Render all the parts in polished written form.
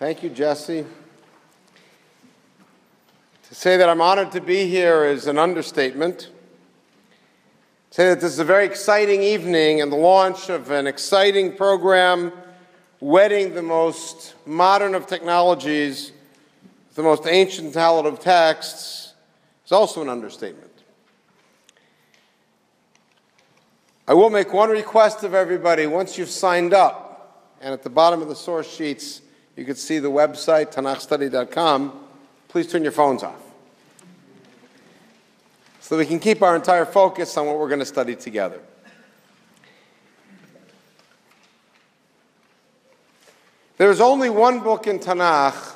Thank you, Jesse. To say that I'm honored to be here is an understatement. To say that this is a very exciting evening and the launch of an exciting program wedding the most modern of technologies, the most ancient hallowed of texts, is also an understatement. I will make one request of everybody. Once you've signed up, and at the bottom of the source sheets, you can see the website, TanakhStudy.com. Please turn your phones off so we can keep our entire focus on what we're going to study together. There's only one book in Tanakh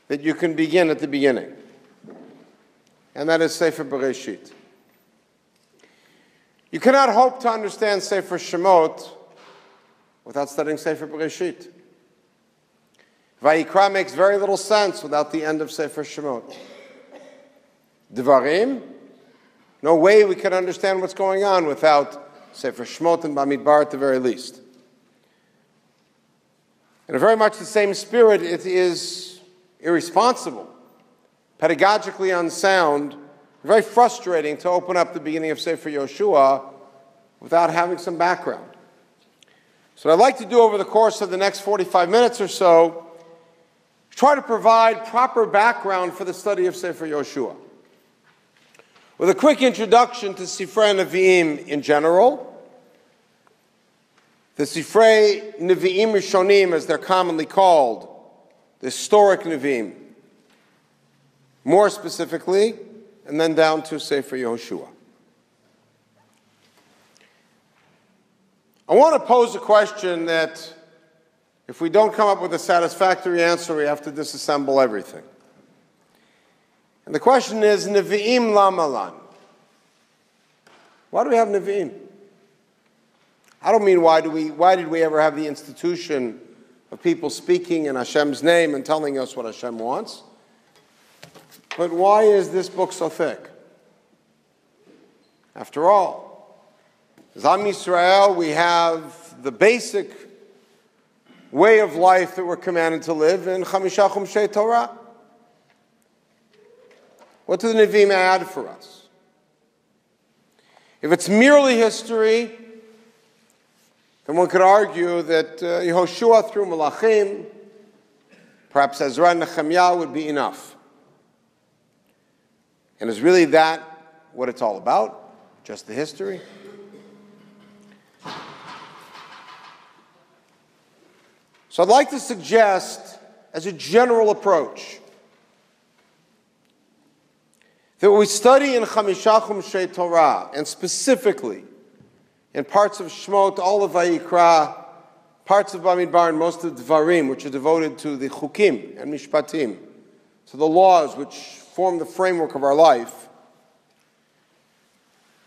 that you can begin at the beginning, and that is Sefer Bereshit. You cannot hope to understand Sefer Shemot without studying Sefer Bereshit. Vayikra makes very little sense without the end of Sefer Shemot. Devarim, no way we can understand what's going on without Sefer Shemot and Bamidbar at the very least. In very much the same spirit, it is irresponsible, pedagogically unsound, very frustrating to open up the beginning of Sefer Yehoshua without having some background. So what I'd like to do over the course of the next 45 minutes or so, try to provide proper background for the study of Sefer Yehoshua, with a quick introduction to Sifrei Nevi'im in general, the Sifrei Nevi'im Rishonim, as they're commonly called, the historic Nevi'im, more specifically, and then down to Sefer Yehoshua. I want to pose a question that if we don't come up with a satisfactory answer, we have to disassemble everything. And the question is, Nevi'im lamalan. Why do we have Nevi'im? I don't mean why did we ever have the institution of people speaking in Hashem's name and telling us what Hashem wants? But why is this book so thick? After all, as Am Yisrael, we have the basic way of life that we're commanded to live in Chamisha Chumshei Torah. What do the Nevi'im add for us? If it's merely history, then one could argue that Yehoshua through Malachim, perhaps Ezra and Nehemiah would be enough. And is really that what it's all about? Just the history? So I'd like to suggest, as a general approach, that what we study in Chamisha Chumshei Torah, and specifically in parts of Shemot, all of Vayikra, parts of Bamidbar, and most of Devarim, which are devoted to the Chukim and Mishpatim, to the laws which form the framework of our life,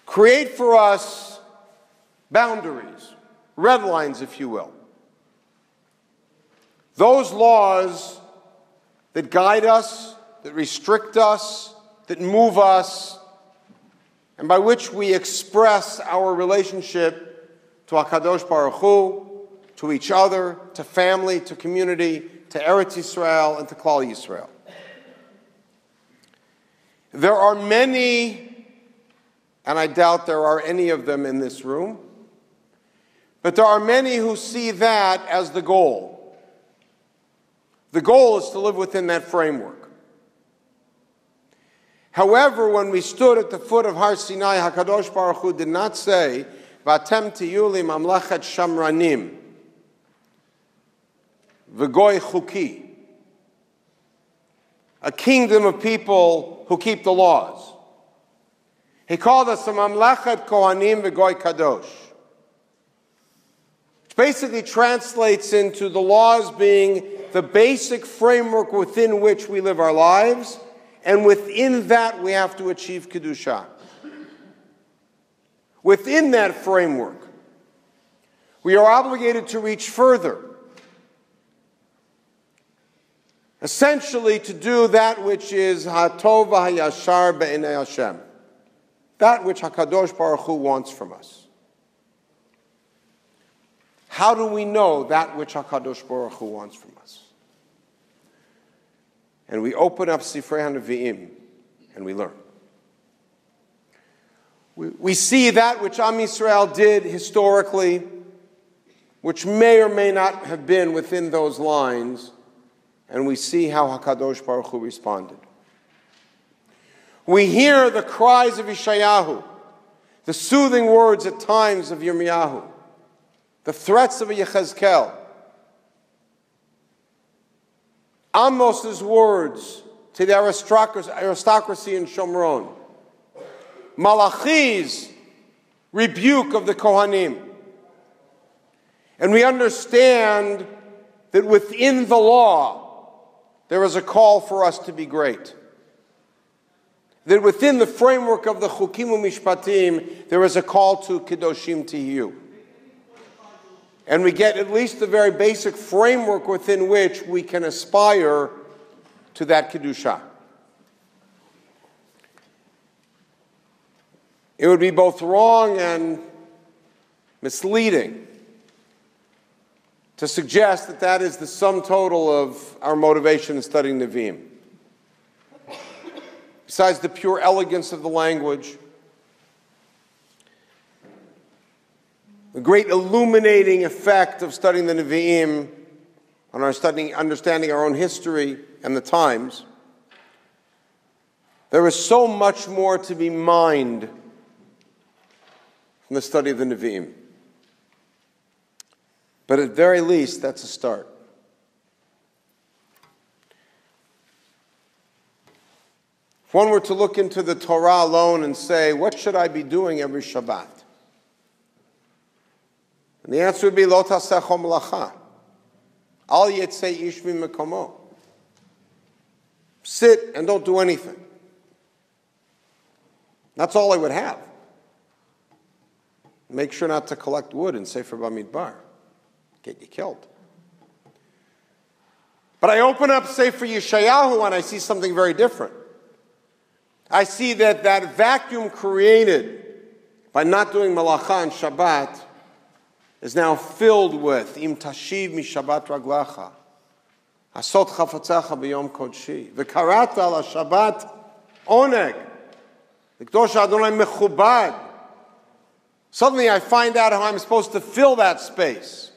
create for us boundaries, red lines, if you will. Those laws that guide us, that restrict us, that move us, and by which we express our relationship to HaKadosh Baruch Hu, to each other, to family, to community, to Eretz Yisrael, and to Klal Yisrael. There are many, and I doubt there are any of them in this room, but there are many who see that as the goal. The goal is to live within that framework. However, when we stood at the foot of Har Sinai, HaKadosh Baruch Hu did not say, V'atem tiyu li mamlechet shamranim, v'goy chuki, a kingdom of people who keep the laws. He called us a mamlechet kohanim v'goy kadosh, which basically translates into the laws being the basic framework within which we live our lives, and within that we have to achieve Kedusha. Within that framework, we are obligated to reach further, essentially to do that which is Hatov HaYashar Be'enei Hashem, that which HaKadosh Baruch Hu wants from us. How do we know that which HaKadosh Baruch Hu wants from us? and we open up Sefer Nevi'im, and we learn. We see that which Am Yisrael did historically, which may or may not have been within those lines, and we see how HaKadosh Baruch Hu responded. We hear the cries of Yeshayahu, the soothing words at times of Yirmiyahu, the threats of Yechezkel, Amos's words to the aristocracy in Shomron, Malachi's rebuke of the Kohanim. And we understand that within the law, there is a call for us to be great. That within the framework of the Chukim u'Mishpatim, there is a call to Kedoshim Tihiyu. And we get at least the very basic framework within which we can aspire to that Kedusha. It would be both wrong and misleading to suggest that that is the sum total of our motivation in studying Nevi'im. Besides the pure elegance of the language, the great illuminating effect of studying the Nevi'im on our understanding our own history and the times, there is so much more to be mined from the study of the Nevi'im. But at very least, that's a start. If one were to look into the Torah alone and say, what should I be doing every Shabbat? And the answer would be, Lo taseh melacha. Al yetzei ish mimekomo. Sit and don't do anything. That's all I would have. Make sure not to collect wood in Sefer Bamidbar. Get you killed. But I open up Sefer Yeshayahu and I see something very different. I see that that vacuum created by not doing malacha on Shabbat is now filled with Im tashiv mi Shabbat raglacha asot chafatzacha b'yom kodshi v'karata al Shabbat oneg l'kdosh Adonai mechubad. Suddenly I find out how I'm supposed to fill that space.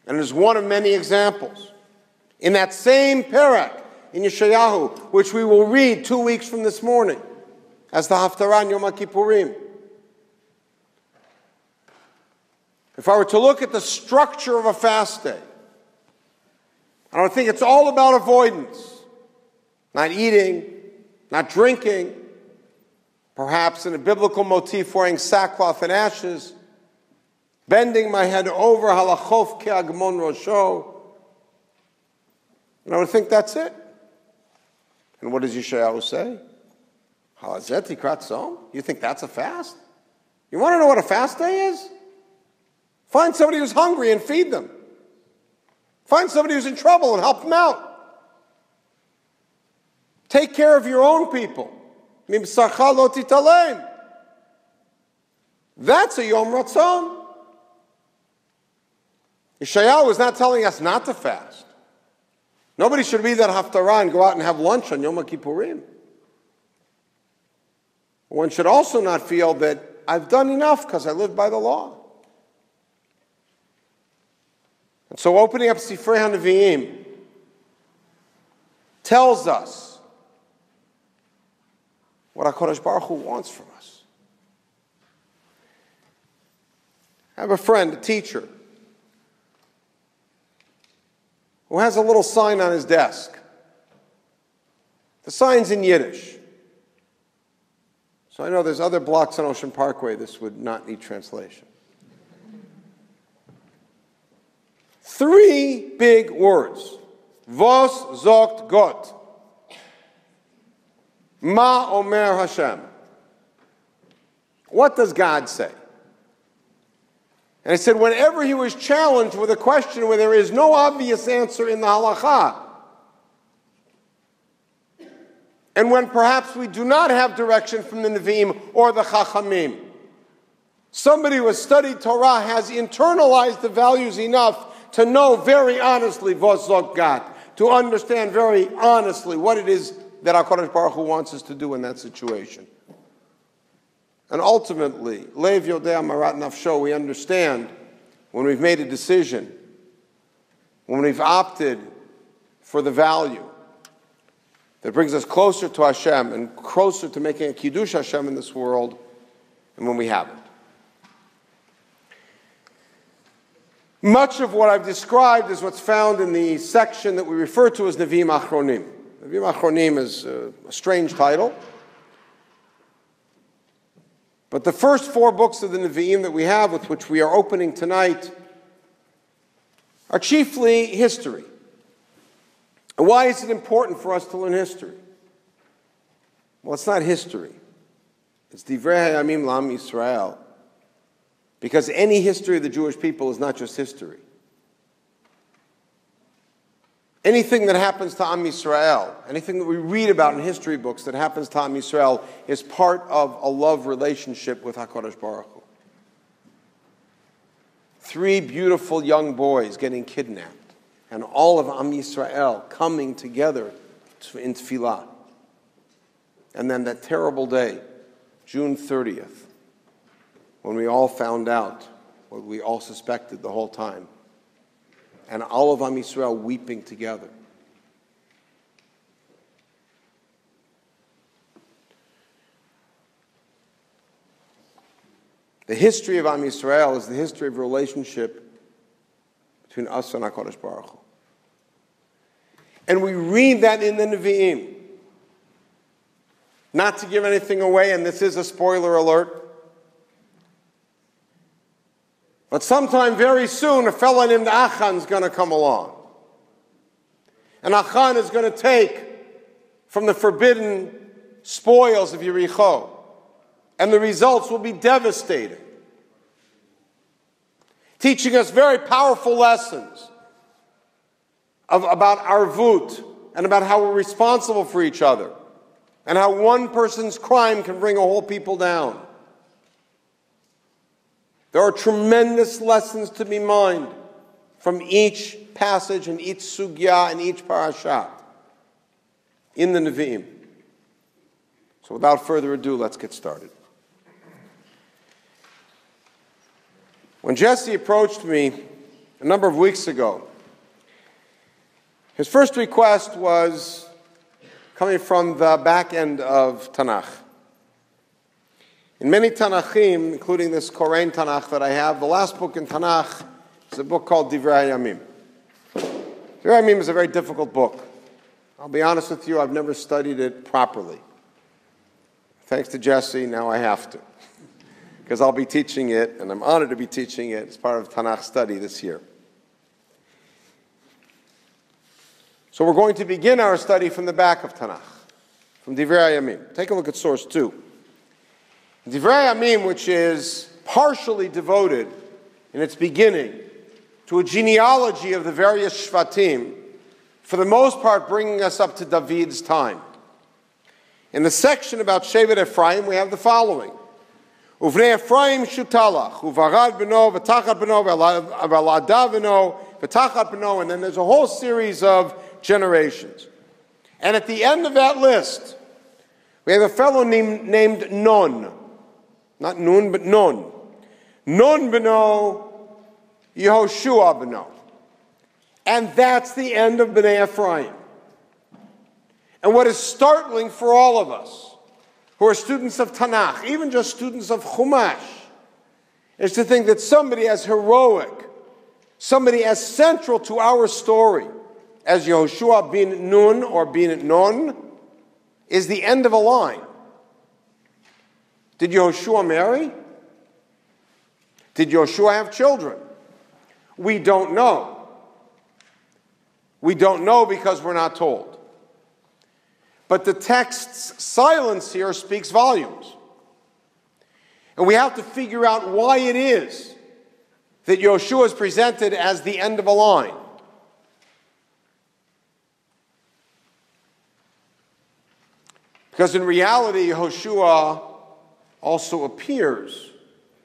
And there's one of many examples. In that same parak in Yeshayahu, which we will read 2 weeks from this morning, as the Haftarah on Yom HaKippurim. If I were to look at the structure of a fast day, I don't think it's all about avoidance. Not eating, not drinking, perhaps in a biblical motif wearing sackcloth and ashes, bending my head over, halachof ke'agmon rosho. And I would think that's it. And what does Yeshayahu say? Halazet tikrat tzom? You think that's a fast? You want to know what a fast day is? Find somebody who's hungry and feed them. Find somebody who's in trouble and help them out. Take care of your own people. That's a Yom Ratzon. Yeshayahu is not telling us not to fast. Nobody should read that Haftarah and go out and have lunch on Yom HaKippurim. One should also not feel that I've done enough because I live by the law. And so opening up Sefer Nevi'im tells us what HaKadosh Baruch Hu wants from us. I have a friend, a teacher, who has a little sign on his desk. The sign's in Yiddish. So I know there's other blocks on Ocean Parkway this would not need translation. 3 big words. Vos zogt Gott. Ma omer Hashem. What does God say? And I said, whenever he was challenged with a question where there is no obvious answer in the halakha, and when perhaps we do not have direction from the Nevi'im or the Chachamim, somebody who has studied Torah has internalized the values enough to know very honestly was zog gat, to understand very honestly what it is that HaKadosh Baruch Hu wants us to do in that situation. And ultimately, Lev Yodea Marat Nafsho, we understand when we've made a decision, when we've opted for the value that brings us closer to Hashem and closer to making a Kedusha Hashem in this world, and when we haven't. Much of what I've described is what's found in the section that we refer to as Nevi'im Achronim. Nevi'im Achronim is a strange title. But the first 4 books of the Nevi'im that we have, with which we are opening tonight, are chiefly history. And why is it important for us to learn history? Well, it's not history. It's Divrei Hayamim L'Am Yisrael. Because any history of the Jewish people is not just history. Anything that happens to Am Yisrael, anything that we read about in history books that happens to Am Yisrael is part of a love relationship with HaKadosh Baruch Hu. 3 beautiful young boys getting kidnapped, and all of Am Yisrael coming together in tefillah. And then that terrible day, June 30th, when we all found out what we all suspected the whole time, and all of Am Yisrael weeping together. The history of Am Yisrael is the history of a relationship between us and HaKadosh Baruch Hu. And we read that in the Nevi'im. Not to give anything away, and this is a spoiler alert, but sometime very soon, a fellow named Achan is going to come along. And Achan is going to take from the forbidden spoils of Yericho. And the results will be devastating. Teaching us very powerful lessons about arvut and about how we're responsible for each other. And how one person's crime can bring a whole people down. There are tremendous lessons to be mined from each passage and each sugya and each parasha in the Nevi'im. So without further ado, let's get started. When Jesse approached me a number of weeks ago, his first request was coming from the back end of Tanakh. In many Tanachim, including this Korean Tanakh that I have, the last book in Tanakh is a book called Divrei Hayamim. Divrei Hayamim is a very difficult book. I'll be honest with you, I've never studied it properly. Thanks to Jesse, now I have to. Because I'll be teaching it, and I'm honored to be teaching it as part of Tanakh study this year. So we're going to begin our study from the back of Tanakh, from Divrei Hayamim. Take a look at source 2. Divrei Hayamim, which is partially devoted in its beginning to a genealogy of the various Shvatim, for the most part bringing us up to David's time. In the section about Shevet Ephraim, we have the following. Uvnei Ephraim shutalach, uvarad beno, v'tachat beno, v'alada beno, v'tachat beno, and then there's a whole series of generations. And at the end of that list, we have a fellow named Nun. Not Nun, but Nun. Nun beno, Yehoshua beno. And that's the end of Bnei Ephraim. And what is startling for all of us, who are students of Tanakh, even just students of Chumash, is to think that somebody as heroic, somebody as central to our story as Yehoshua Bin Nun or Bin Nun is the end of a line. Did Yehoshua marry? Did Yehoshua have children? We don't know. We don't know because we're not told. But the text's silence here speaks volumes. And we have to figure out why it is that Yehoshua is presented as the end of a line. Because in reality, Yehoshua also appears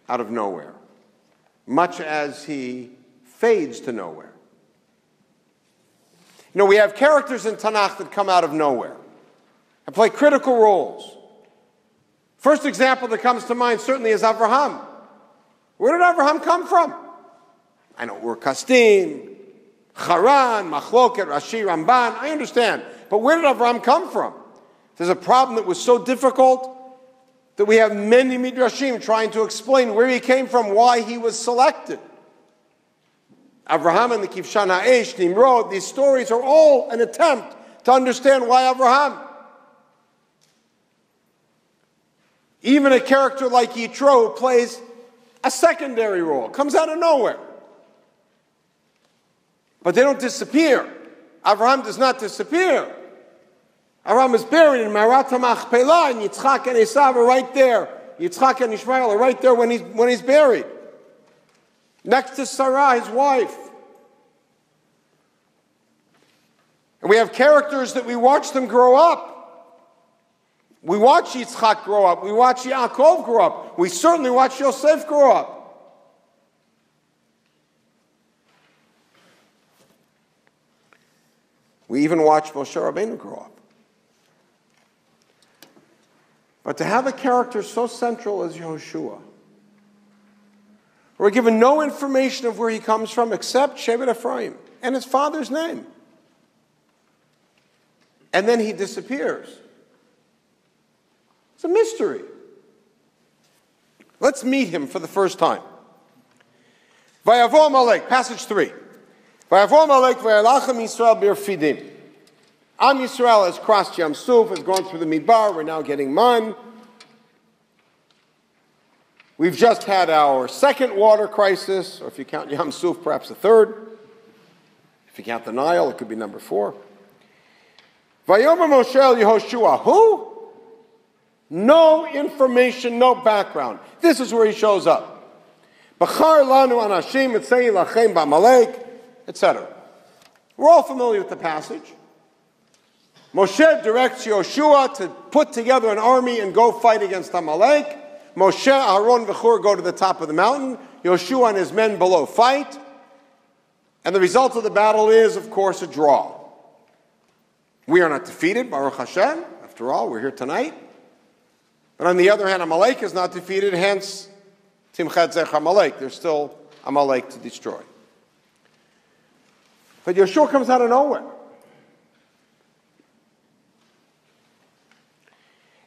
out of nowhere, much as he fades to nowhere. You know, we have characters in Tanakh that come out of nowhere and play critical roles. First example that comes to mind certainly is Avraham. Where did Avraham come from? I know Ur Kasdim, Haran, Machloket, Rashi, Ramban. I understand. But where did Avraham come from? There's a problem that was so difficult that we have many midrashim trying to explain where he came from, why he was selected. Avraham and the Kivshan Ha'esh, Nimrod, these stories are all an attempt to understand why Avraham. Even a character like Yitro, who plays a secondary role, comes out of nowhere. But they don't disappear. Avraham does not disappear. Avraham is buried in Marat HaMachpelah, and Yitzchak and Esav are right there. Yitzchak and Ishmael are right there when he's buried. Next to Sarah, his wife. And we have characters that we watch them grow up. We watch Yitzchak grow up. We watch Yaakov grow up. We certainly watch Yosef grow up. We even watch Moshe Rabbenu grow up. But to have a character so central as Yehoshua, we're given no information of where he comes from except Shevet Ephraim and his father's name. And then he disappears. It's a mystery. Let's meet him for the first time. Vayavo Amalek, passage 3. Vayavo Amalek vayalachem Yisrael b'Refidim. Am Yisrael has crossed Yam Suf, has gone through the Midbar. We're now getting man. We've just had our second water crisis, or if you count Yam Suf, perhaps the third. If you count the Nile, it could be number 4. Vayomer Moshe el Yehoshua. Who? No information, no background. This is where he shows up. Bachar lanu anashim etzei lachem b'Amalek, etc. We're all familiar with the passage. Moshe directs Yehoshua to put together an army and go fight against Amalek. Moshe, Aaron, V'chur go to the top of the mountain. Yehoshua and his men below fight. And the result of the battle is, of course, a draw. We are not defeated, Baruch Hashem. After all, we're here tonight. But on the other hand, Amalek is not defeated, hence, Timchat Zech Amalek. There's still Amalek to destroy. But Yehoshua comes out of nowhere.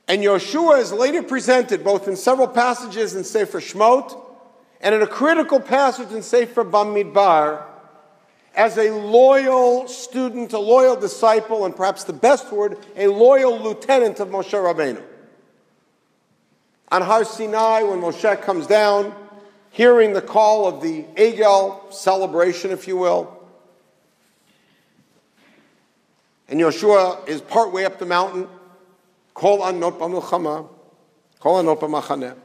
And Yehoshua is later presented both in several passages in Sefer Shmot and in a critical passage in Sefer Bamidbar as a loyal student, a loyal disciple, and perhaps the best word, a loyal lieutenant of Moshe Rabbenu. On Har Sinai, when Moshe comes down, hearing the call of the Egel celebration, if you will, and Yehoshua is partway up the mountain, Kol anot b'milchama, kol anot b'machaneh.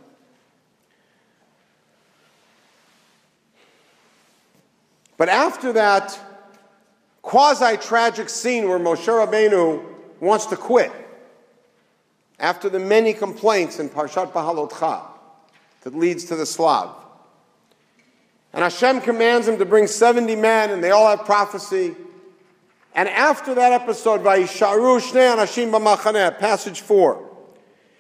But after that quasi-tragic scene where Moshe Rabbenu wants to quit, after the many complaints in Parshat Bahalotcha that leads to the Slav, and Hashem commands him to bring 70 men, and they all have prophecy. And after that episode, Vayisharu Shnei Anashim B'Machaneh, passage 4.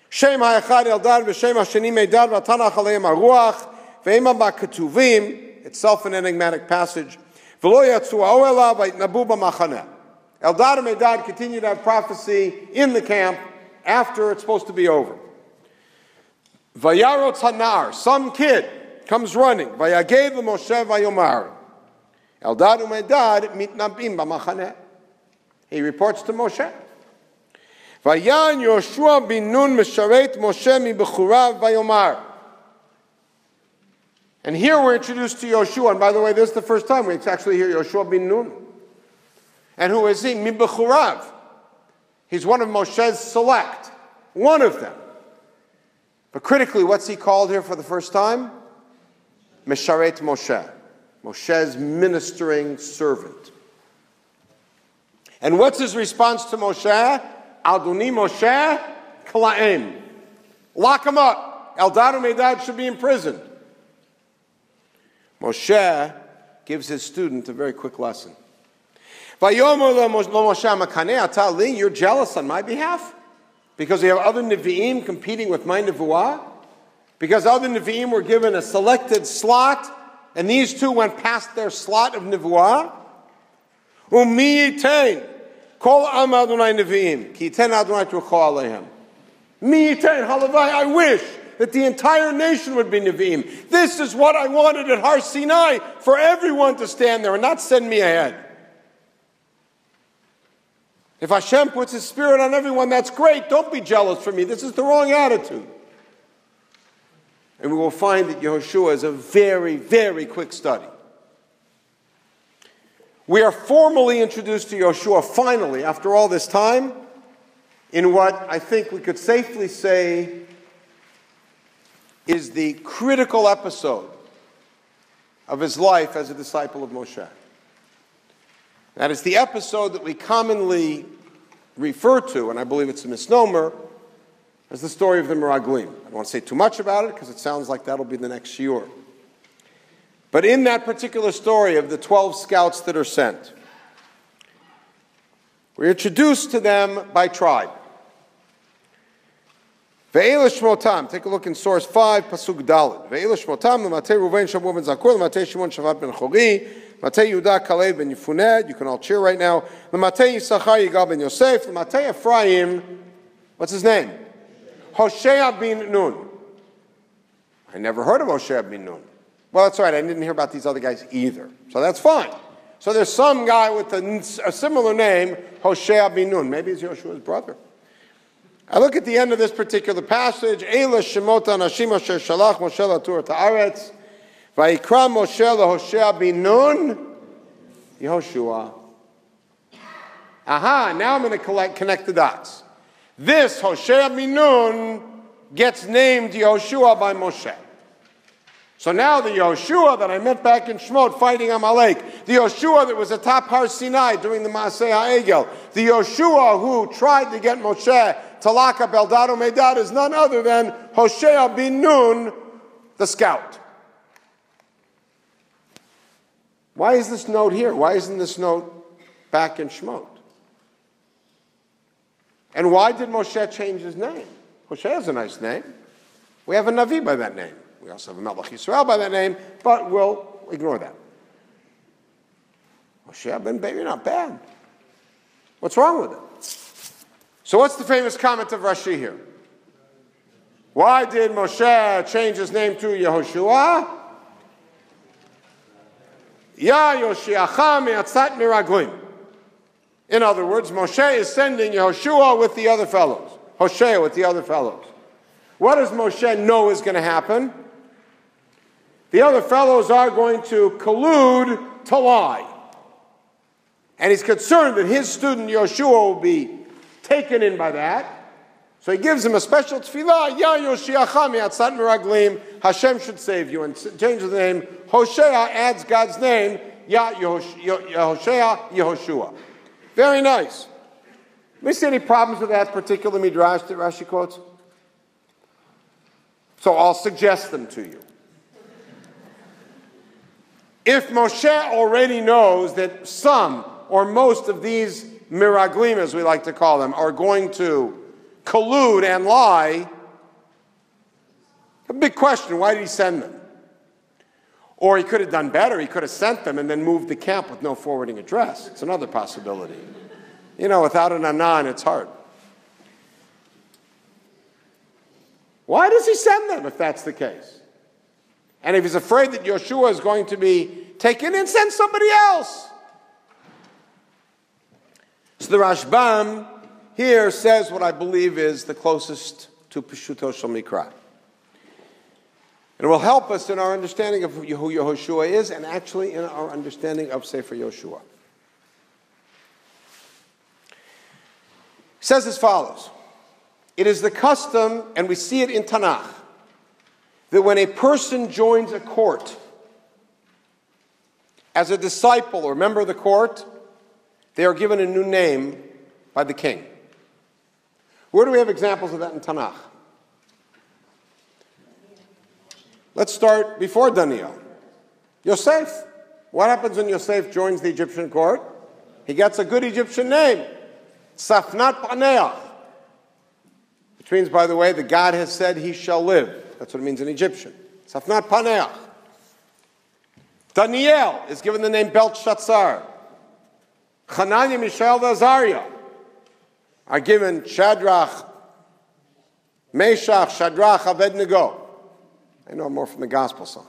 Shem ha'echad Eldad v'shem ha'sheni Medad v'tanach aleim haruach v'ema ba'ketuvim, itself an enigmatic passage. V'lo yatzu ha'oela v'yitnabu b'machaneh. Eldad and Medad continue to have prophecy in the camp after it's supposed to be over. Vayarotz hanar, some kid comes running. Vayaged l'Moshe vayomar. Eldad and Medad mitnabim b'machaneh. He reports to Moshe. Vayan Yehoshua Bin Nun mesharet Moshe mi bechurav vayomar. And here we're introduced to Yehoshua. And by the way, this is the first time we actually hear Yehoshua Bin Nun. And who is he? Mi bechurav. He's one of Moshe's select. One of them. But critically, what's he called here for the first time? Mesharet Moshe. Moshe's ministering servant. And what's his response to Moshe? Adoni Moshe Kalaim. Lock him up. Eldad and Medad should be imprisoned. Moshe gives his student a very quick lesson. You're jealous on my behalf? Because we have other Nevi'im competing with my Nevuah? Because other Nevi'im were given a selected slot, and these two went past their slot of Nevuah? Umi yitain, kol am Adonai Nevi'im, ki yitain Adonai tucho alehem. Mi yitain, halavai, I wish that the entire nation would be Nevi'im. This is what I wanted at Har Sinai, for everyone to stand there and not send me ahead. If Hashem puts His Spirit on everyone, that's great. Don't be jealous for me. This is the wrong attitude. And we will find that Yehoshua is a very, very quick study. We are formally introduced to Yehoshua, finally, after all this time, in what I think we could safely say is the critical episode of his life as a disciple of Moshe. That is the episode that we commonly refer to, and I believe it's a misnomer, as the story of the Meraglim. I don't want to say too much about it because it sounds like that'll be the next shiur. But in that particular story of the 12 scouts that are sent, we're introduced to them by tribe. Ve'ela Shmotam, take a look in source 5, Pasuk Dalet. Ve'ela Shmotam, L'matei Ruvain Shamuel ben Zakur, L'matei Shimon Shavat ben Chori, L'matei Yehuda Kalev ben Yefuneh, you can all cheer right now, L'matei Yisachar Yigal ben Yosef, L'matei Ephraim, what's his name? Hoshea bin Nun. I never heard of Hoshea bin Nun. Well, that's right, I didn't hear about these other guys either. So that's fine. So there's some guy with a similar name, Hoshea bin Nun. Maybe it's Yoshua's brother. I look at the end of this particular passage. Eila Shemot Anashim Asher Shalach Moshe LaTorah Ta'aretz. Vayikra Moshe LaHoshea bin Nun. Yehoshua. Aha, now I'm going to connect the dots. This Hoshea bin Nun gets named Yehoshua by Moshe. So now the Yehoshua that I met back in Shemot fighting Amalek, the Yehoshua that was atop Har Sinai during the Maaseh HaEgel, the Yehoshua who tried to get Moshe to lock up Eldad and Medad is none other than Hoshea bin Nun, the scout. Why is this note here? Why isn't this note back in Shemot? And why did Moshe change his name? Hoshea is a nice name. We have a Navi by that name. We also have a Melech Yisrael by that name, but we'll ignore that. Hoshea ben Baby, not bad. What's wrong with it? So what's the famous comment of Rashi here? Why did Moshe change his name to Yehoshua? Ya Yoshiacha me'atzat miraglim. In other words, Moshe is sending Yehoshua with the other fellows. Hoshea with the other fellows. What does Moshe know is going to happen? The other fellows are going to collude to lie. And he's concerned that his student Yehoshua will be taken in by that. So he gives him a special tefillah, Ya Yoshiacha me'atzat miraglim, Hashem should save you, and changes the name. Hoshea adds God's name, Ya Yehoshea, Yehoshua. Very nice. Let me see any problems with that particular midrash that Rashi quotes. So I'll suggest them to you. If Moshe already knows that some or most of these miraglim, as we like to call them, are going to collude and lie, a big question, why did he send them? Or he could have done better, he could have sent them and then moved the camp with no forwarding address. It's another possibility. You know, without an anan, it's hard. Why does he send them if that's the case? And if he's afraid that Yehoshua is going to be taken in, send somebody else. So the Rashbam here says what I believe is the closest to Peshuto Shel Mikra. It will help us in our understanding of who Yehoshua is and actually in our understanding of Sefer Yehoshua. It says as follows. It is the custom, and we see it in Tanakh, that when a person joins a court as a disciple or member of the court, they are given a new name by the king. Where do we have examples of that in Tanakh? Let's start before Daniel. Yosef. What happens when Yosef joins the Egyptian court? He gets a good Egyptian name, Safnat Paneach, which means, by the way, the God has said he shall live. That's what it means in Egyptian. Safnat Paneach. Daniel is given the name Belshazzar. Hananiah, Mishael, and Azariah are given Shadrach, Meshach, Shadrach, Abednego. I know more from the gospel song.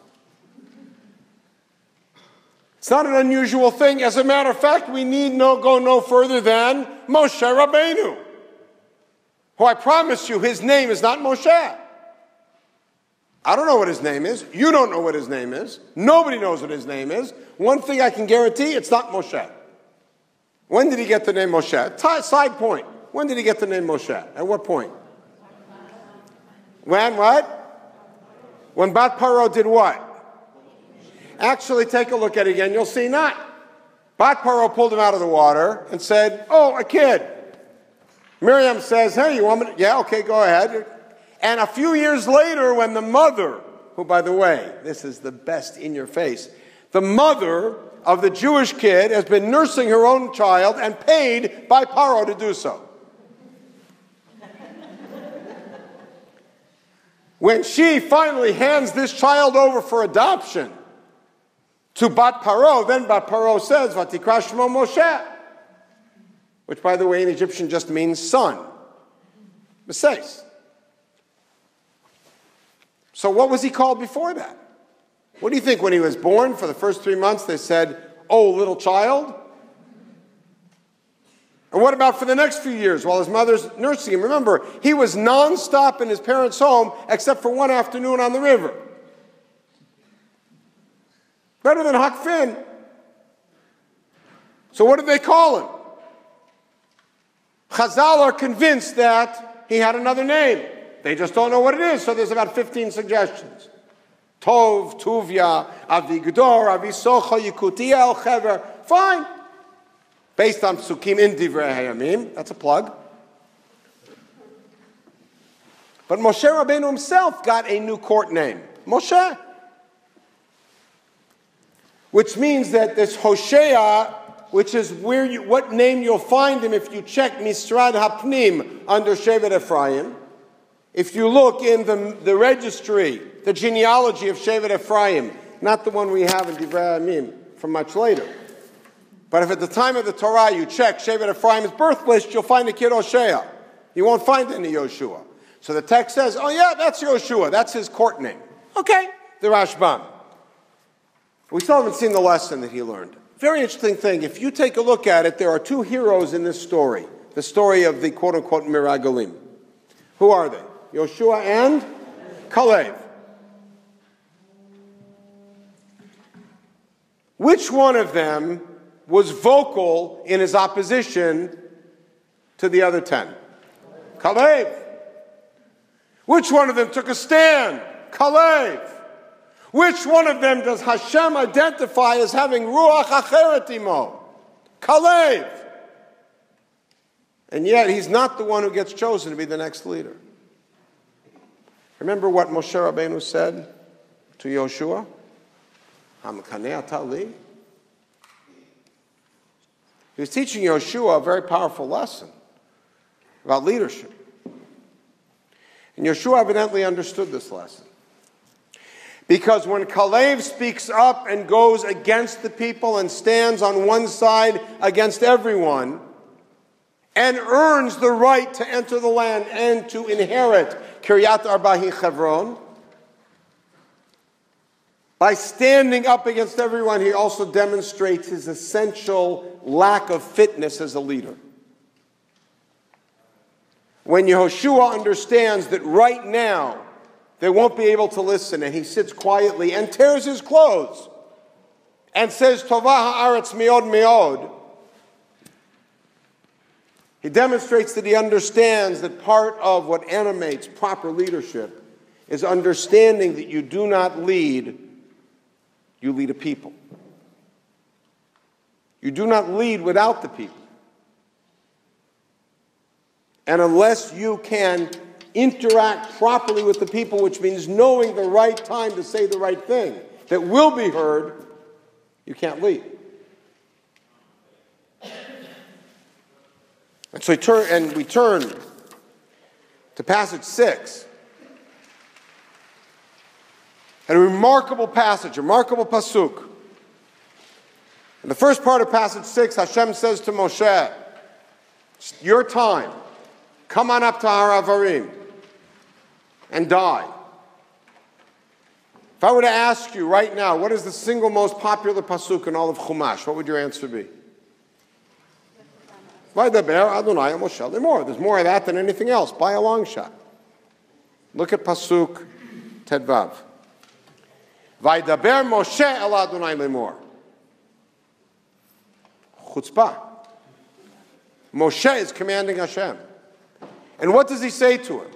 It's not an unusual thing. As a matter of fact, we need go no further than Moshe Rabbenu, who I promise you, his name is not Moshe. I don't know what his name is. You don't know what his name is. Nobody knows what his name is. One thing I can guarantee, it's not Moshe. When did he get the name Moshe? Side point. When did he get the name Moshe? At what point? When what? When Bat Paro did what? Actually, take a look at it again. You'll see not. Bat Paro pulled him out of the water and said, oh, a kid. Miriam says, hey, you want me to? Yeah, okay, go ahead. And a few years later, when the mother, who, by the way, this is the best in your face, the mother of the Jewish kid has been nursing her own child and paid by Paro to do so. When she finally hands this child over for adoption to Bat Paro, then Bat Paro says, Vatikra Shmo Moshe, which, by the way, in Egyptian just means son. Meses. So what was he called before that? What do you think? When he was born, for the first 3 months, they said, oh, little child? And what about for the next few years while his mother's nursing him? Remember, he was nonstop in his parents' home except for one afternoon on the river. Better than Huck Finn. So what did they call him? Chazal are convinced that he had another name. They just don't know what it is, so there's about 15 suggestions. Tov, Tuvia, Avigdor, Avisocha, Yikutia, El Chever. Fine. Based on Psukim in Divrei Hayamim. That's a plug. But Moshe Rabbenu himself got a new court name. Moshe. Which means that this Hosea, which is what name you'll find him if you check Misrad Hapnim under Shevet Ephraim. If you look in the registry, the genealogy of Shevet Ephraim, not the one we have in Divrei Hayamim from much later. But if at the time of the Torah you check Shevet Ephraim's birth list, you'll find the kid Hosea. You won't find any Yehoshua. So the text says, oh yeah, that's Yehoshua. That's his court name. Okay, the Rashbam. We still haven't seen the lesson that he learned. Very interesting thing. If you take a look at it, there are two heroes in this story. The story of the quote-unquote Miragalim. Who are they? Yehoshua and Kalev. Which one of them was vocal in his opposition to the other 10? Kalev. Which one of them took a stand? Kalev. Which one of them does Hashem identify as having Ruach Acheret Imo? Kalev. And yet he's not the one who gets chosen to be the next leader. Remember what Moshe Rabbenu said to Yehoshua? Hamkaneh Atali. He was teaching Yehoshua a very powerful lesson about leadership. And Yehoshua evidently understood this lesson. Because when Kalev speaks up and goes against the people and stands on one side against everyone and earns the right to enter the land and to inherit Kiryat Arba Hebron, by standing up against everyone, he also demonstrates his essential lack of fitness as a leader. When Yehoshua understands that right now they won't be able to listen, and he sits quietly and tears his clothes and says, Tovah ha'aretz me'od me'od, he demonstrates that he understands that part of what animates proper leadership is understanding that you do not lead, you lead a people. You do not lead without the people. And unless you can interact properly with the people, which means knowing the right time to say the right thing that will be heard, you can't lead. And so we turn to passage 6. And a remarkable passage, a remarkable pasuk. In the first part of passage 6, Hashem says to Moshe, it's your time. Come on up to Har Avarim and die. If I were to ask you right now, what is the single most popular pasuk in all of Chumash, what would your answer be? Vaydaber Adonai el Moshe lemor. There's more of that than anything else, by a long shot. Look at pasuk Tedvav. Vaydaber Moshe el Adonai lemor. Chutzpah. Moshe is commanding Hashem. And what does he say to him?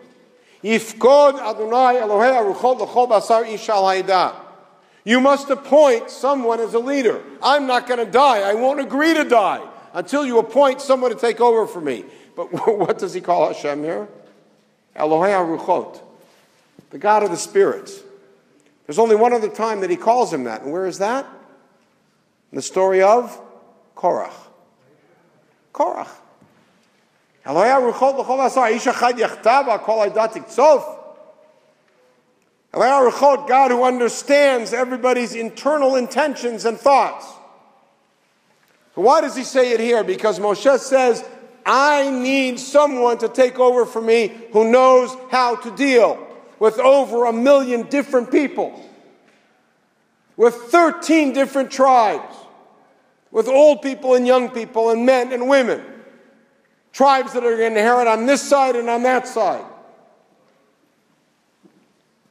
Yifkod Adonai Elohei Aruchot L'chol Basar Ishal Haida. You must appoint someone as a leader. I'm not going to die. I won't agree to die until you appoint someone to take over for me. But what does he call Hashem here? Elohei Aruchot, the God of the spirits. There's only one other time that he calls him that. And where is that? In the story of Korach. Korach. Elohei Aruchot L'chol Basar Ish Echad Yachtav Kol Haidat Tiktsof. Elohei Aruchot, God who understands everybody's internal intentions and thoughts. So why does he say it here? Because Moshe says, I need someone to take over for me who knows how to deal with over 1 million different people, with 13 different tribes, with old people and young people and men and women, tribes that are going to inherit on this side and on that side.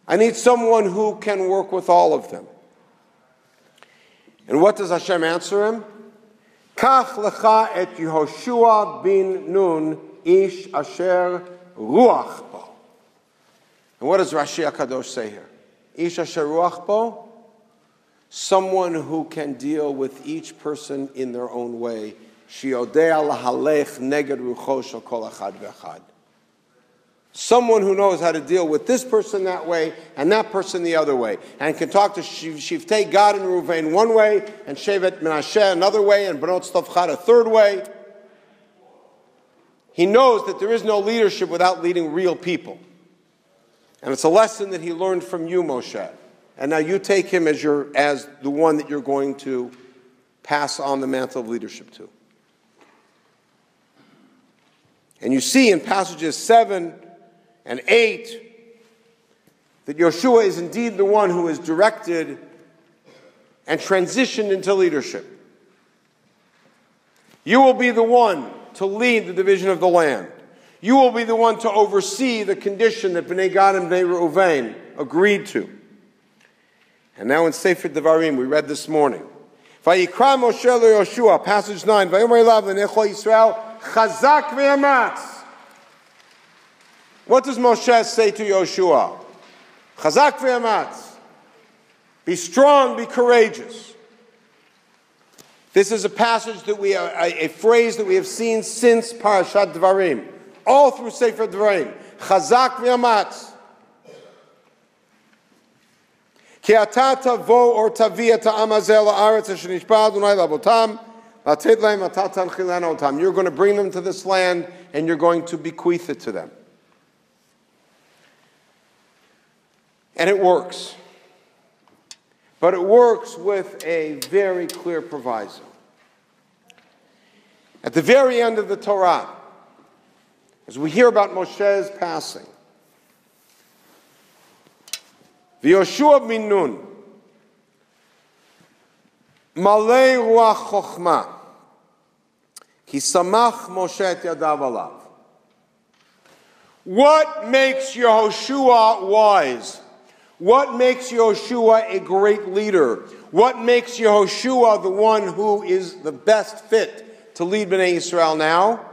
I need someone who can work with all of them. And what does Hashem answer him? Kach lecha et Yehoshua Bin Nun ish asher ruach bo. And what does Rashi HaKadosh say here? Ish asher ruach bo? Someone who can deal with each person in their own way. Shiodea lahalech neged rucho shel kol echad ve'echad. Someone who knows how to deal with this person that way and that person the other way, and can talk to Shiftei Gad and Reuven one way, and Shevet Menashe another way, and Benot Tzlofchad a third way. He knows that there is no leadership without leading real people. And it's a lesson that he learned from you, Moshe. And now you take him as the one that you're going to pass on the mantle of leadership to. And you see in passages 7 and 8 that Yehoshua is indeed the one who is directed and transitioned into leadership. You will be the one to lead the division of the land. You will be the one to oversee the condition that Bnei Gad and Bnei Reuven agreed to. And now in Sefer Devarim, we read this morning, Vayikra Moshe leYehoshua, passage 9, Vayomer elav l'nechol Yisrael, Chazak ve'amatz. What does Moshe say to Yehoshua? Chazak ve'amatz. Be strong, be courageous. This is a passage that a phrase that we have seen since Parashat Devarim, all through Sefer Devarim. Chazak ve'amatz. Ki ata tavo or tavi et ha'am hazeh la'aretz asher nishbah Adonai la'avotam v'atet lahem ata tanchil lana otam. You're going to bring them to this land and you're going to bequeath it to them. And it works. But it works with a very clear proviso. At the very end of the Torah, as we hear about Moshe's passing, Yehoshua Bin Nun, Malei Ruach Chochma, Ki Samach Moshe et Yadav Alav. What makes Yehoshua wise? What makes Yehoshua a great leader? What makes Yehoshua the one who is the best fit to lead Bnei Yisrael now?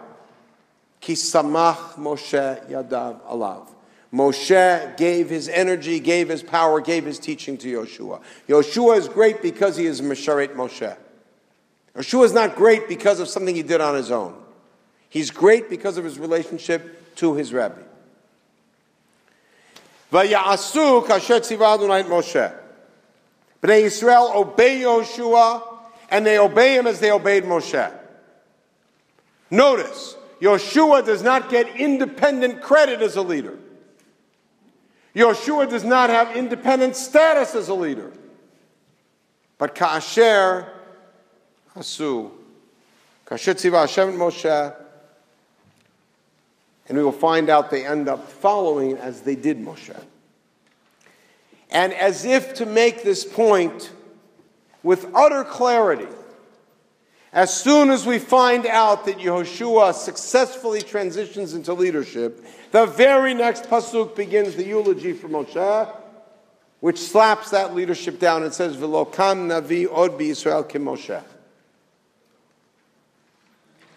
Ki Samach Moshe Yadav Alav. Moshe gave his energy, gave his power, gave his teaching to Yehoshua. Yehoshua is great because he is Mesharet Moshe. Yehoshua is not great because of something he did on his own. He's great because of his relationship to his Rabbi. Vaya'asu kasher tziva Adonai et Moshe. Bnei Yisrael obey Yehoshua, and they obey him as they obeyed Moshe. Notice, Yehoshua does not get independent credit as a leader. Yehoshua does not have independent status as a leader. But Ka'asher Hasu, Ka'asher Tziva Hashem Moshe, and we will find out they end up following as they did Moshe. And as if to make this point with utter clarity, as soon as we find out that Yehoshua successfully transitions into leadership, the very next pasuk begins the eulogy for Moshe, which slaps that leadership down and says, "V'lo kam navi od b'Yisrael ki Moshe."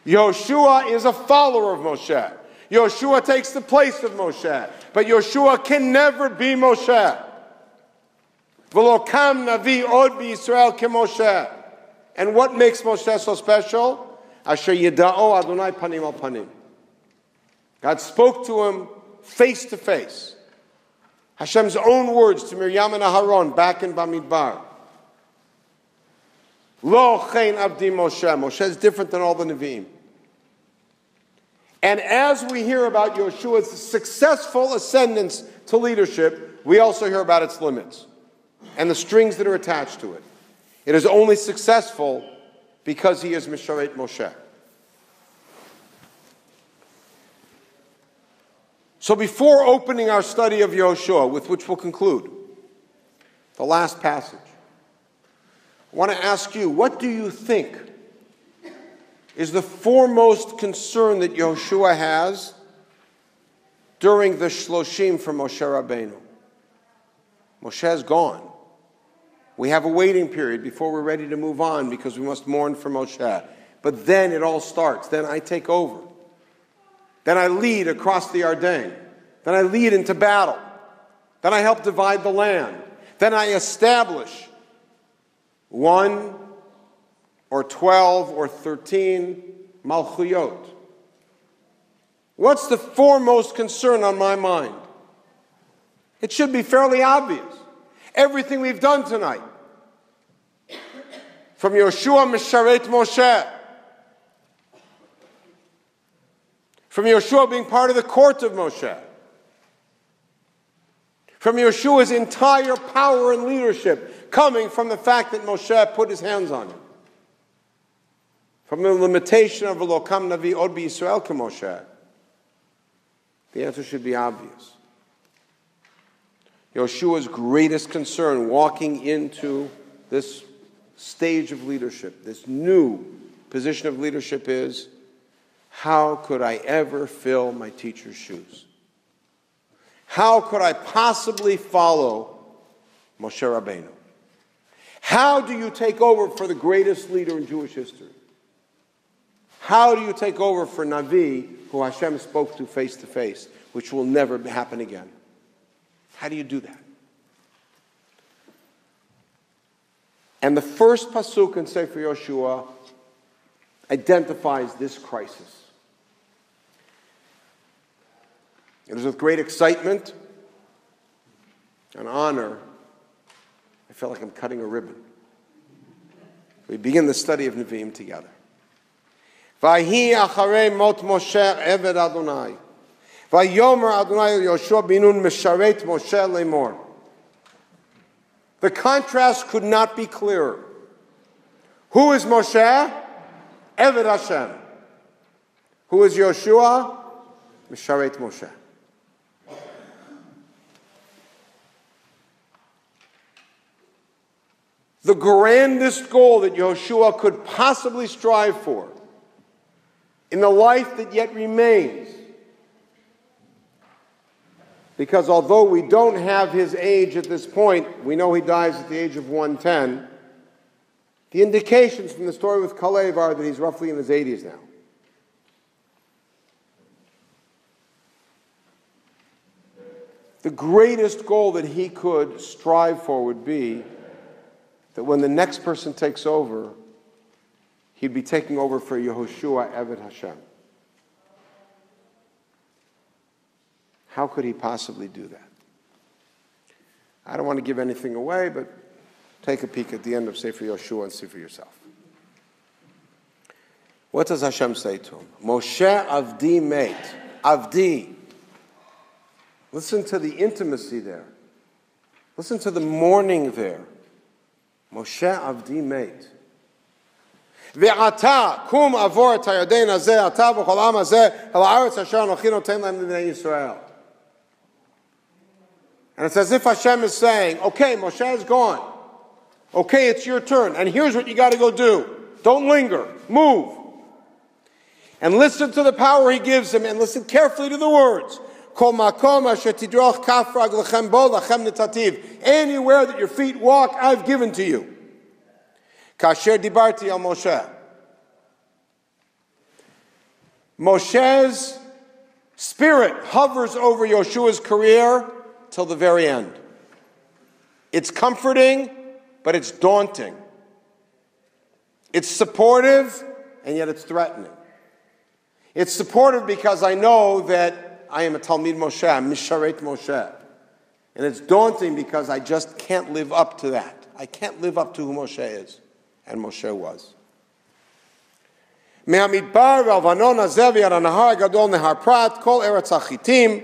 Yehoshua is a follower of Moshe. Yehoshua takes the place of Moshe, but Yehoshua can never be Moshe. V'lo kam navi od b'Yisrael ki Moshe. And what makes Moshe so special? Asher yida'o Adonai panim al panim. God spoke to him face to face. Hashem's own words to Miriam and Aharon back in Bamidbar. Lo chen abdi Moshe. Moshe is different than all the Nevi'im. And as we hear about Yehoshua's successful ascendance to leadership, we also hear about its limits and the strings that are attached to it. It is only successful because he is Misharet Moshe. So before opening our study of Yehoshua, with which we'll conclude, the last passage, I want to ask you, what do you think is the foremost concern that Yehoshua has during the Shloshim for Moshe Rabbenu? Moshe is gone. We have a waiting period before we're ready to move on because we must mourn for Moshe. But then it all starts. Then I take over. Then I lead across the Ardennes. Then I lead into battle. Then I help divide the land. Then I establish 1 or 12 or 13 Malchuyot. What's the foremost concern on my mind? It should be fairly obvious. Everything we've done tonight, from Yehoshua Misharet Moshe, from Yehoshua being part of the court of Moshe, from Yeshua's entire power and leadership coming from the fact that Moshe put his hands on him, from the limitation of V'lo kam navi od b'Yisrael ki Moshe, the answer should be obvious. Yeshua's greatest concern walking into this stage of leadership, this new position of leadership, is, how could I ever fill my teacher's shoes? How could I possibly follow Moshe Rabbenu? How do you take over for the greatest leader in Jewish history? How do you take over for Navi, who Hashem spoke to face, which will never happen again? How do you do that? And the first pasuk in Sefer Yehoshua identifies this crisis. It is with great excitement and honor I feel like I'm cutting a ribbon. We begin the study of Nevi'im together. Vahi acharei mot Moshe eved Adonai. Vayomer Adonai Yehoshua Bin Nun misharet Moshe lemor. The contrast could not be clearer. Who is Moshe? Eved Hashem. Who is Yehoshua? Misharet Moshe. The grandest goal that Yehoshua could possibly strive for in the life that yet remains, because although we don't have his age at this point, we know he dies at the age of 110, the indications from the story with Kalev are that he's roughly in his 80s now. The greatest goal that he could strive for would be that when the next person takes over, he'd be taking over for Yehoshua Eved Hashem. How could he possibly do that? I don't want to give anything away, but take a peek at the end of Sefer Yehoshua and see for yourself. What does Hashem say to him? Moshe Avdi mate. Avdi. Listen to the intimacy there. Listen to the mourning there. Moshe Avdi mate. Ve'ata kum avor et hayodein hazeh ata v'chol am hazeh el haaretz asher anochi noten lahem b'nei Yisrael. And it's as if Hashem is saying, okay, Moshe is gone. Okay, it's your turn. And here's what you got to go do. Don't linger. Move. And listen to the power he gives him, and listen carefully to the words. Kol makom asher tidroch kaf raglechem bo lachem netativ. Anywhere that your feet walk, I've given to you. Kasher dibarti al Moshe. Moshe's spirit hovers over Yeshua's career till the very end. It's comforting, but it's daunting. It's supportive, and yet it's threatening. It's supportive because I know that I am a Talmid Moshe, I'm Misharet Moshe. And it's daunting because I just can't live up to that. I can't live up to who Moshe is, and Moshe was. מהמדבר והלבנון הזה ועד הנהר הגדול נהר פרת, כל ארץ החיתים,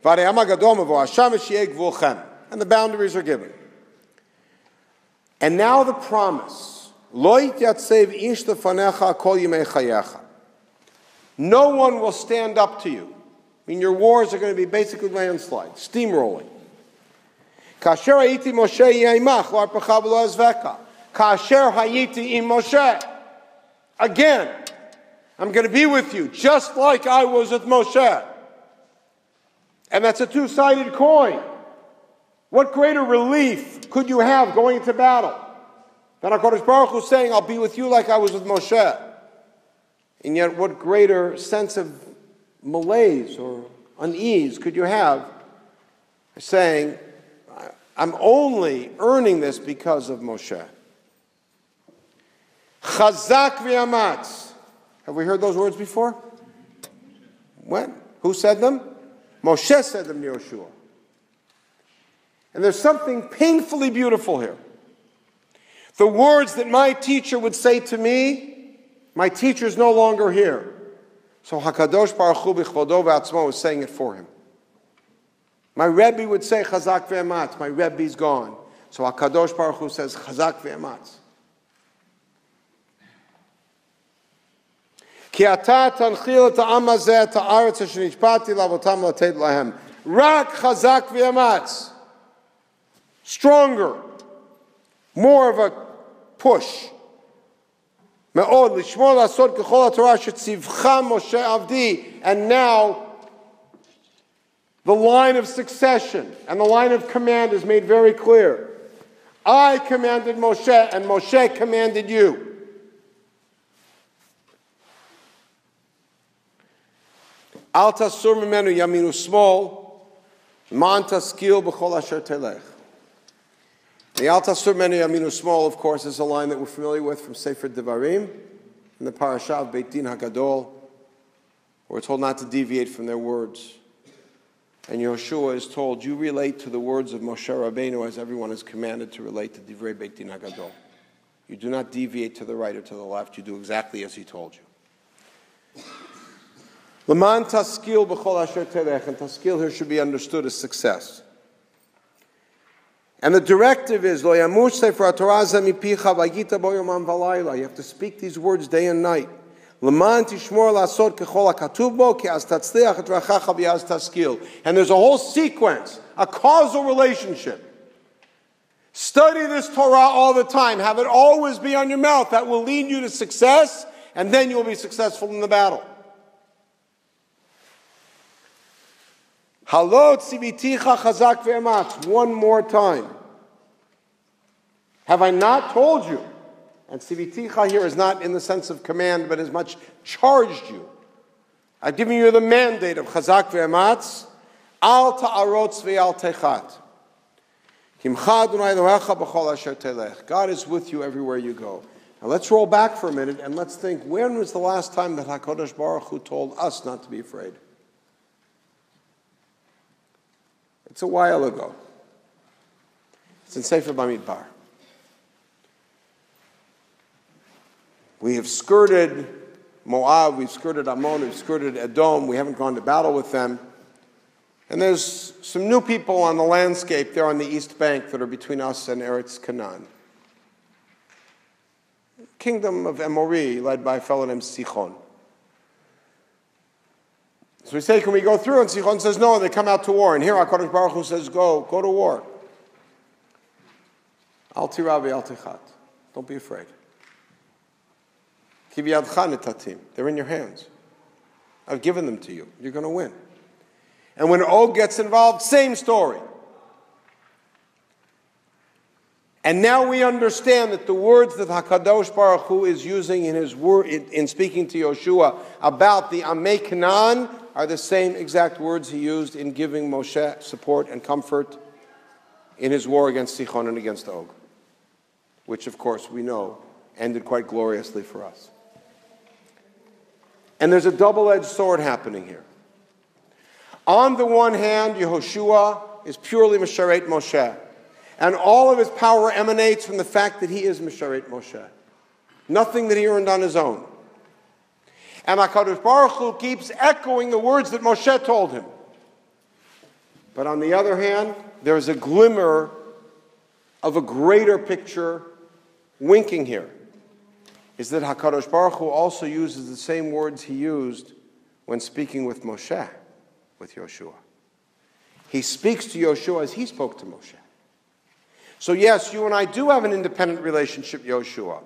ועד הים הגדול מבוא השמש יהיה גבולכם. And the boundaries are given. And now the promise. לא יתייצב איש לפניך כל ימי חייך. No one will stand up to you. I mean, your wars are going to be basically landslides, steamrolling. כאשר הייתי משה יהיה עמך, לא ארפך ולא אעזבך. כאשר הייתי עם Moshe. Again, I'm going to be with you, just like I was with Moshe. And that's a two-sided coin. What greater relief could you have going into battle than HaKadosh Baruch Hu saying, I'll be with you like I was with Moshe? And yet, what greater sense of malaise or unease could you have saying, I'm only earning this because of Moshe? Chazak v'yamatz. Have we heard those words before? When? Who said them? Moshe said them to Yehoshua. And there's something painfully beautiful here. The words that my teacher would say to me, my teacher's no longer here. So HaKadosh Baruch Hu b'chvodo v'atzmo was saying it for him. My Rebbe would say Chazak v'yamatz. My Rebbe's gone. So HaKadosh Baruch Hu says Chazak v'yamatz. Ki ata tanchil et ha'am hazeh et ha'aretz asher nishbati la'avotam lated lahem. Rak Chazak v'yamatz. Stronger. More of a push. מאוד, לשמור לעשות ככל התורה שציווך משה עבדי. And now, the line of succession and the line of command is made very clear. I commanded Moshe, and Moshe commanded you. Al tasur mimenu yamin u'smol, man taskil b'chol asher telech. The Al Tasur Menu Yaminu Small, of course, is a line that we're familiar with from Sefer Devarim, in the parasha of Beit Din HaGadol, where we're told not to deviate from their words. And Yehoshua is told, you relate to the words of Moshe Rabbenu as everyone is commanded to relate to Divrei Beit Din HaGadol. You do not deviate to the right or to the left. You do exactly as he told you. L'man taskil b'chol asher telech, and taskil here should be understood as success. And the directive is, Lo yamush sefer Torah mipicha v'yita bo yomam v'layla. You have to speak these words day and night. L'man tishmor la'asot kechol ha'katuv bo, ki az tatzliach et rachacha v'yaz taskil. And there's a whole sequence, a causal relationship. Study this Torah all the time. Have it always be on your mouth. That will lead you to success, and then you'll be successful in the battle. Halot tziviticha chazak ve'ematz. One more time. Have I not told you? And tziviticha here is not in the sense of command, but as much charged you. I've given you the mandate of chazak ve'ematz. Al ta'arotz ve'al techat. Kimcha Adonai Elohecha b'chol asher telech. God is with you everywhere you go. Now let's roll back for a minute and let's think, when was the last time that HaKadosh Baruch Hu told us not to be afraid? It's a while ago. It's in Sefer Bamidbar. We have skirted Moab, we've skirted Ammon, we've skirted Edom, we haven't gone to battle with them. And there's some new people on the landscape there on the east bank that are between us and Eretz Canaan. Kingdom of Emori, led by a fellow named Sichon. So we say, can we go through? And Sichon says, no, they come out to war. And here HaKadosh Baruch Hu says, go to war. Al tiravi al tichat. Don't be afraid. Ki biyadcha netatim. They're in your hands. I've given them to you. You're going to win. And when Og gets involved, same story. And now we understand that the words that HaKadosh Baruch Hu is using in his word, in speaking to Yehoshua about the Amei Canaan, are the same exact words he used in giving Moshe support and comfort in his war against Sichon and against Og, which of course we know ended quite gloriously for us. And there's a double-edged sword happening here. On the one hand, Yehoshua is purely Misharet Moshe, and all of his power emanates from the fact that he is Misharet Moshe. Nothing that he earned on his own. And HaKadosh Baruch Hu keeps echoing the words that Moshe told him. But on the other hand, there is a glimmer of a greater picture winking here. Is that HaKadosh Baruch Hu also uses the same words he used when speaking with Moshe, with Yehoshua. He speaks to Yehoshua as he spoke to Moshe. So yes, you and I do have an independent relationship, Yehoshua.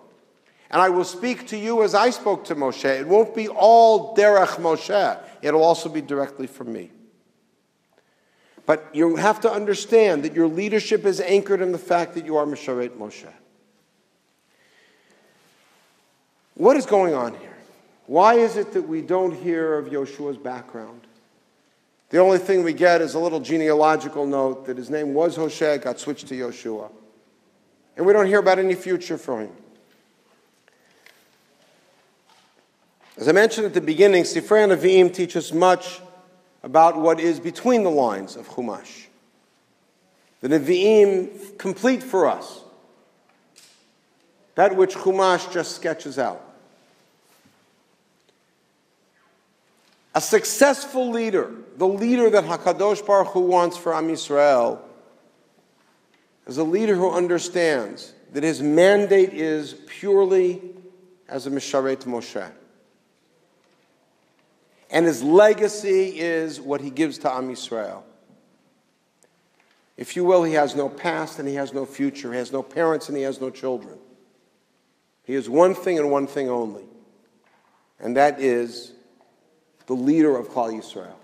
And I will speak to you as I spoke to Moshe. It won't be all derech Moshe. It'll also be directly from me. But you have to understand that your leadership is anchored in the fact that you are Misharet Moshe. What is going on here? Why is it that we don't hear of Yehoshua's background? The only thing we get is a little genealogical note that his name was Hoshea, got switched to Yehoshua. And we don't hear about any future for him. As I mentioned at the beginning, Sefer Nevi'im teach us much about what is between the lines of Chumash. The Nevi'im complete for us that which Chumash just sketches out. A successful leader, the leader that HaKadosh Baruch Hu wants for Am Yisrael, is a leader who understands that his mandate is purely as a Misharet Moshe. And his legacy is what he gives to Am Yisrael. If you will, he has no past and he has no future. He has no parents and he has no children. He is one thing and one thing only. And that is the leader of Klal Yisrael.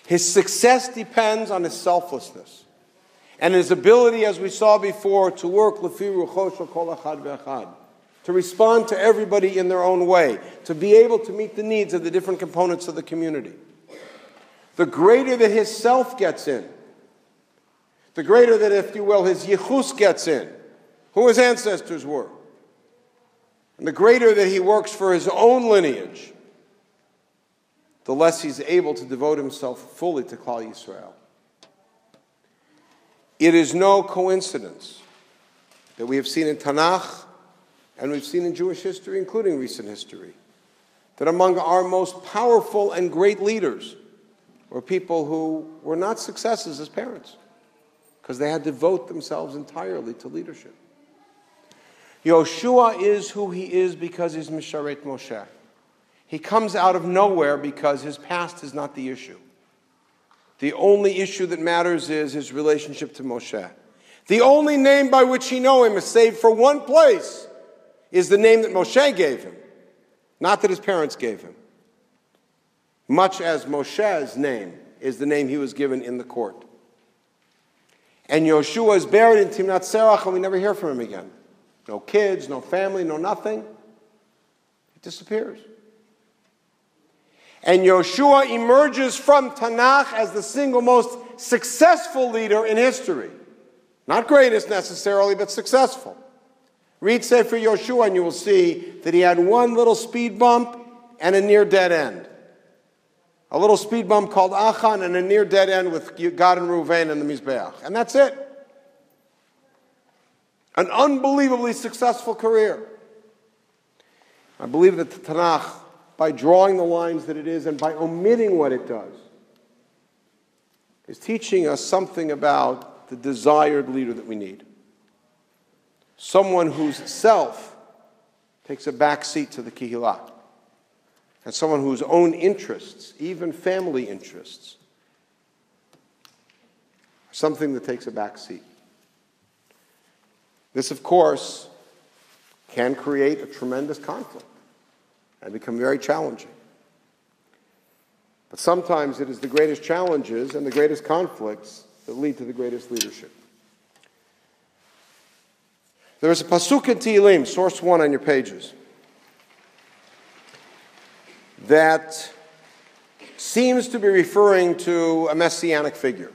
His success depends on his selflessness and his ability, as we saw before, to work lefi rucho shel kol echad ve'echad, to respond to everybody in their own way, to be able to meet the needs of the different components of the community. The greater that his self gets in, the greater that, if you will, his yichus gets in, who his ancestors were, and the greater that he works for his own lineage, the less he's able to devote himself fully to Klal Yisrael. It is no coincidence that we have seen in Tanakh and we've seen in Jewish history, including recent history, that among our most powerful and great leaders were people who were not successes as parents because they had to devote themselves entirely to leadership. Yehoshua is who he is because he's Misharet Moshe. He comes out of nowhere because his past is not the issue. The only issue that matters is his relationship to Moshe. The only name by which he knows him, is save for one place, is the name that Moshe gave him, not that his parents gave him. Much as Moshe's name is the name he was given in the court. And Yehoshua is buried in Timnat Serach and we never hear from him again. No kids, no family, no nothing. He disappears. And Yehoshua emerges from Tanakh as the single most successful leader in history. Not greatest necessarily, but successful. Read Sefer Yehoshua and you will see that he had one little speed bump and a near dead end. A little speed bump called Achan and a near dead end with Gad and Reuven and the Mizbeach. And that's it. An unbelievably successful career. I believe that the Tanakh, by drawing the lines that it is and by omitting what it does, is teaching us something about the desired leader that we need. Someone whose self takes a back seat to the Kehillah, and someone whose own interests, even family interests, are something that takes a back seat. This, of course, can create a tremendous conflict and become very challenging. But sometimes it is the greatest challenges and the greatest conflicts that lead to the greatest leadership. There is a pasuk in Tehillim, source 1 on your pages, that seems to be referring to a messianic figure.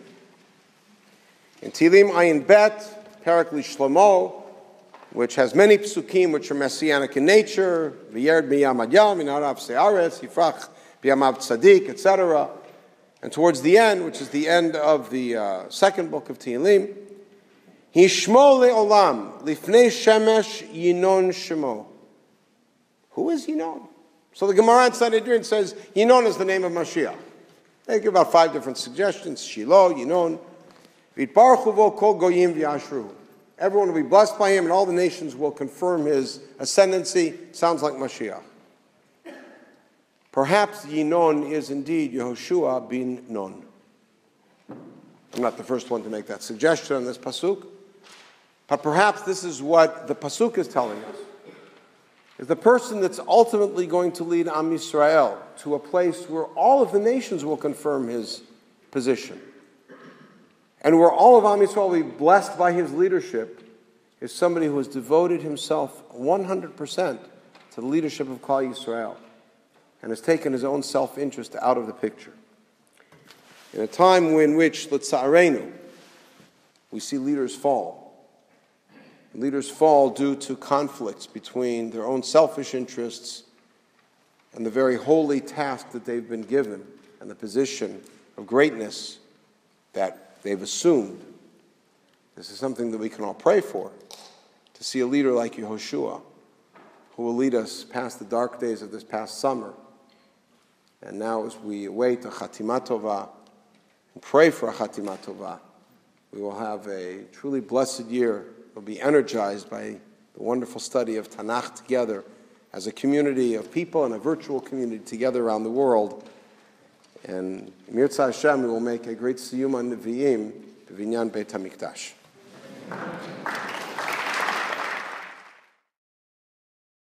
In Tehillim Ayin Bet, Perek Shlomo, which has many psukim which are messianic in nature, V'yerd miyam ad yam, min harav se'aretz, Yifrach b'yamav tzadik, etc. And towards the end, which is the end of the second book of Tehillim, Hishmo le'olam, lifnei shemesh yinon shemo. Who is Yinon? So the Gemara in Sanhedrin says Yinon is the name of Mashiach. They give about 5 different suggestions: Shiloh, Yinon. V'yitbaruchu vo kol goyim v'yashruhu. Everyone will be blessed by him, and all the nations will confirm his ascendancy. Sounds like Mashiach. Perhaps Yinon is indeed Yehoshua Bin Nun. I'm not the first one to make that suggestion on this pasuk, but perhaps this is what the pasuk is telling us. Is the person that's ultimately going to lead Am Yisrael to a place where all of the nations will confirm his position, and where all of Am Yisrael will be blessed by his leadership, is somebody who has devoted himself 100% to the leadership of Klal Yisrael and has taken his own self-interest out of the picture. In a time in which, l'tzarenu, we see leaders fall. Leaders fall due to conflicts between their own selfish interests and the very holy task that they've been given and the position of greatness that they've assumed. This is something that we can all pray for, to see a leader like Yehoshua, who will lead us past the dark days of this past summer. And now as we await a Chatimah Tovah and pray for a Chatimah Tovah, we will have a truly blessed year. We'll be energized by the wonderful study of Tanakh together as a community of people and a virtual community together around the world. And Mirza Hashem, we will make a great siyum on Nevi'im, B'vinyan Beit HaMikdash.